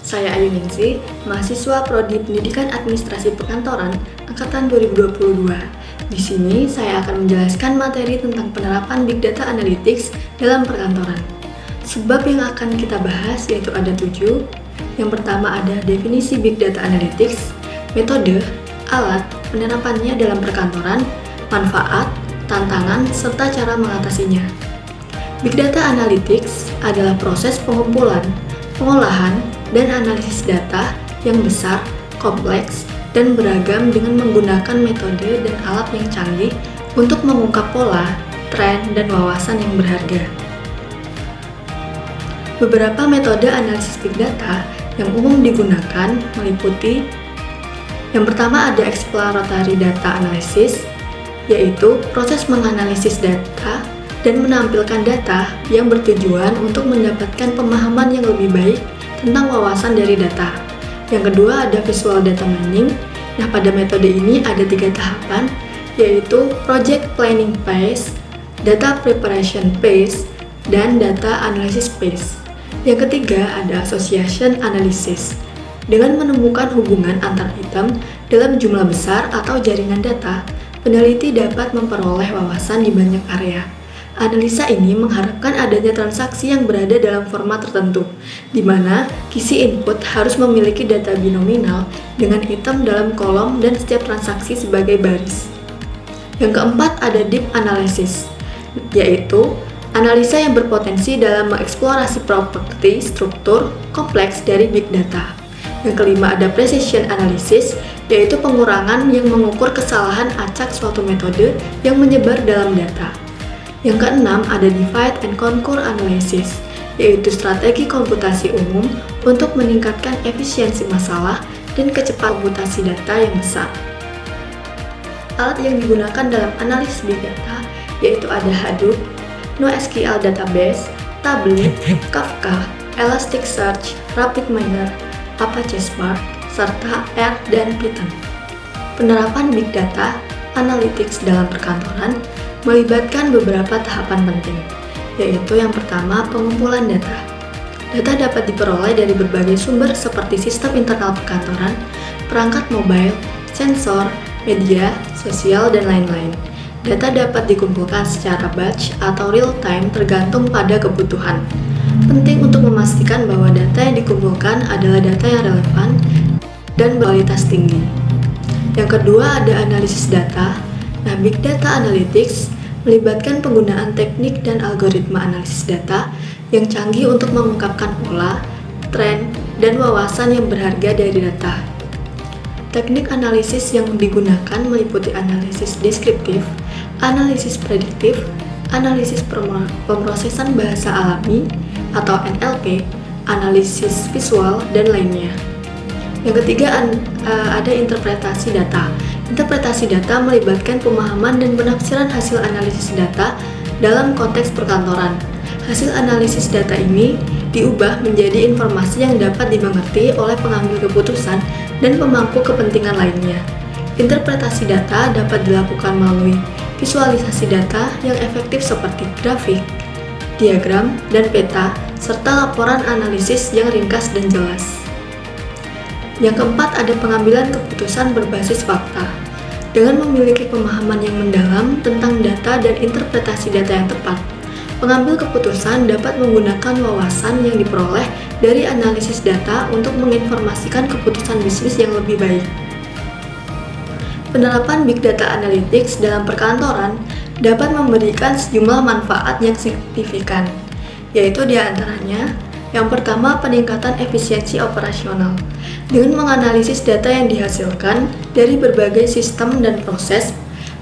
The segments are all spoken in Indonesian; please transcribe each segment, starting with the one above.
saya Ayu Ningsih, mahasiswa Prodi Pendidikan Administrasi Perkantoran Angkatan 2022. Di sini saya akan menjelaskan materi tentang penerapan Big Data Analytics dalam perkantoran. Sebab yang akan kita bahas yaitu ada 7. Yang pertama ada definisi Big Data Analytics, metode, alat, penerapannya dalam perkantoran, manfaat, tantangan, serta cara mengatasinya. Big Data Analytics adalah proses pengumpulan, pengolahan, dan analisis data yang besar, kompleks, dan beragam dengan menggunakan metode dan alat yang canggih untuk mengungkap pola, tren, dan wawasan yang berharga. Beberapa metode analisis Big Data yang umum digunakan meliputi: yang pertama ada exploratory data analysis, yaitu proses menganalisis data dan menampilkan data yang bertujuan untuk mendapatkan pemahaman yang lebih baik tentang wawasan dari data. Yang kedua ada visual data mining. Nah, pada metode ini ada 3 tahapan, yaitu project planning phase, data preparation phase, dan data analysis phase. Yang ketiga ada association analysis. Dengan menemukan hubungan antar item dalam jumlah besar atau jaringan data, peneliti dapat memperoleh wawasan di banyak area. Analisa ini mengharapkan adanya transaksi yang berada dalam format tertentu, di mana kisi input harus memiliki data binominal dengan item dalam kolom dan setiap transaksi sebagai baris. Yang keempat ada deep analysis, yaitu analisa yang berpotensi dalam mengeksplorasi properti struktur kompleks dari big data. Yang kelima ada precision analysis, yaitu pengurangan yang mengukur kesalahan acak suatu metode yang menyebar dalam data. Yang keenam ada divide and conquer analysis, yaitu strategi komputasi umum untuk meningkatkan efisiensi masalah dan kecepatan komputasi data yang besar. Alat yang digunakan dalam analisis big data yaitu ada Hadoop, NoSQL Database, Tableau, Kafka, Elasticsearch, RapidMiner, Apache Spark, serta R dan Python. Penerapan Big Data Analytics dalam perkantoran melibatkan beberapa tahapan penting, yaitu yang pertama pengumpulan data. Data dapat diperoleh dari berbagai sumber seperti sistem internal perkantoran, perangkat mobile, sensor, media, sosial, dan lain-lain. Data dapat dikumpulkan secara batch atau real time tergantung pada kebutuhan. Penting untuk memastikan bahwa data yang dikumpulkan adalah data yang relevan dan berkualitas tinggi. Yang kedua ada analisis data. Nah, Big Data Analytics melibatkan penggunaan teknik dan algoritma analisis data yang canggih untuk mengungkapkan pola, tren, dan wawasan yang berharga dari data. Teknik analisis yang digunakan meliputi analisis deskriptif, analisis prediktif, analisis pemrosesan bahasa alami atau NLP, analisis visual, dan lainnya. Yang ketiga ada interpretasi data. Interpretasi data melibatkan pemahaman dan penafsiran hasil analisis data dalam konteks perkantoran. Hasil analisis data ini diubah menjadi informasi yang dapat dimengerti oleh pengambil keputusan dan pemangku kepentingan lainnya. Interpretasi data dapat dilakukan melalui visualisasi data yang efektif seperti grafik, diagram, dan peta, serta laporan analisis yang ringkas dan jelas. Yang keempat ada pengambilan keputusan berbasis fakta. Dengan memiliki pemahaman yang mendalam tentang data dan interpretasi data yang tepat, pengambil keputusan dapat menggunakan wawasan yang diperoleh dari analisis data untuk menginformasikan keputusan bisnis yang lebih baik. Penerapan Big Data Analytics dalam perkantoran dapat memberikan sejumlah manfaat yang signifikan, yaitu diantaranya: yang pertama, peningkatan efisiensi operasional. Dengan menganalisis data yang dihasilkan dari berbagai sistem dan proses,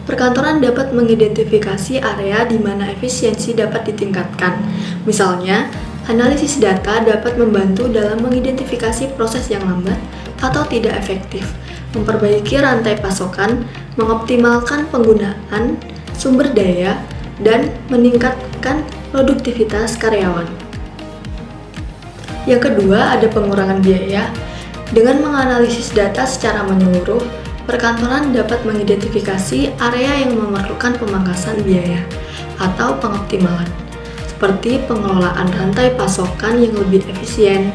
perkantoran dapat mengidentifikasi area di mana efisiensi dapat ditingkatkan. Misalnya, analisis data dapat membantu dalam mengidentifikasi proses yang lambat atau tidak efektif, memperbaiki rantai pasokan, mengoptimalkan penggunaan sumber daya, dan meningkatkan produktivitas karyawan. Yang kedua, ada pengurangan biaya. Dengan menganalisis data secara menyeluruh, perkantoran dapat mengidentifikasi area yang memerlukan pemangkasan biaya atau pengoptimalan, seperti pengelolaan rantai pasokan yang lebih efisien,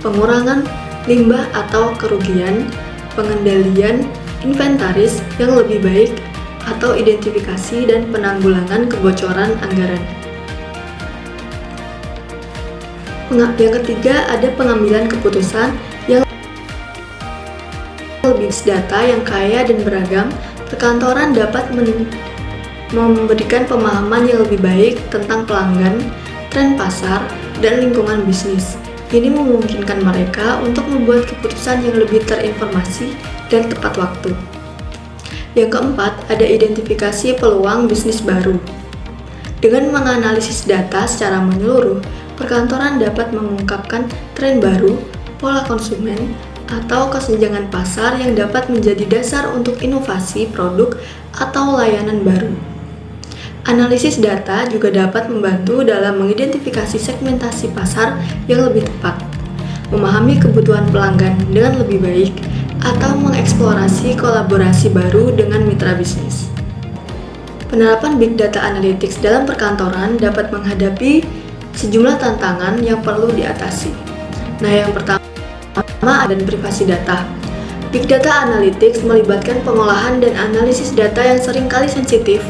pengurangan limbah atau kerugian, pengendalian inventaris yang lebih baik, atau identifikasi dan penanggulangan kebocoran anggaran. Yang ketiga, ada pengambilan keputusan yang lebih data yang kaya dan beragam. Perkantoran dapat memberikan pemahaman yang lebih baik tentang pelanggan, tren pasar, dan lingkungan bisnis. Ini memungkinkan mereka untuk membuat keputusan yang lebih terinformasi dan tepat waktu. Yang keempat, ada identifikasi peluang bisnis baru. Dengan menganalisis data secara menyeluruh, perkantoran dapat mengungkapkan tren baru, pola konsumen, atau kesenjangan pasar yang dapat menjadi dasar untuk inovasi produk atau layanan baru. Analisis data juga dapat membantu dalam mengidentifikasi segmentasi pasar yang lebih tepat, memahami kebutuhan pelanggan dengan lebih baik, atau mengeksplorasi kolaborasi baru dengan mitra bisnis. Penerapan Big Data Analytics dalam perkantoran dapat menghadapi sejumlah tantangan yang perlu diatasi. Nah, yang pertama ada privasi data. Big Data Analytics melibatkan pengolahan dan analisis data yang seringkali sensitif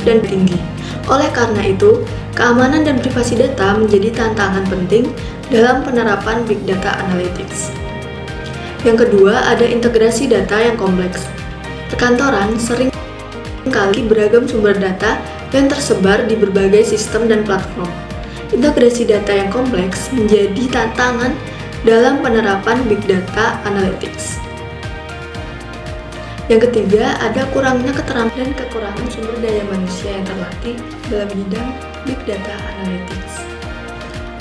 dan tinggi. Oleh karena itu, keamanan dan privasi data menjadi tantangan penting dalam penerapan Big Data Analytics. Yang kedua, ada integrasi data yang kompleks. Perkantoran seringkali beragam sumber data yang tersebar di berbagai sistem dan platform. Integrasi data yang kompleks menjadi tantangan dalam penerapan Big Data Analytics. Yang ketiga, ada kurangnya keterampilan dan kekurangan sumber daya manusia yang terlatih dalam bidang Big Data Analytics.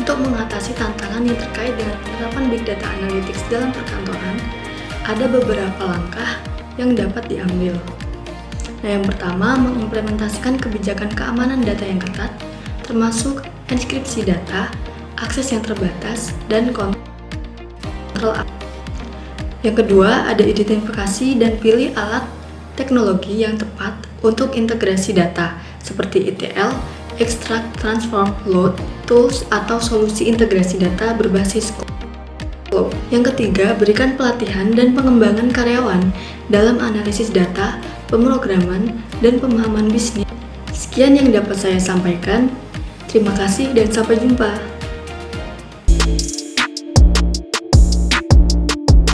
Untuk mengatasi tantangan yang terkait dengan penerapan Big Data Analytics dalam perkantoran, ada beberapa langkah yang dapat diambil. Nah, yang pertama, mengimplementasikan kebijakan keamanan data yang ketat, termasuk enkripsi data, akses yang terbatas, dan kontrol. Yang kedua, ada identifikasi dan pilih alat teknologi yang tepat untuk integrasi data, seperti ETL, Extract, Transform, Load, Tools, atau solusi integrasi data berbasis cloud. Yang ketiga, berikan pelatihan dan pengembangan karyawan dalam analisis data, pemrograman, dan pemahaman bisnis. Sekian yang dapat saya sampaikan. Terima kasih dan sampai jumpa.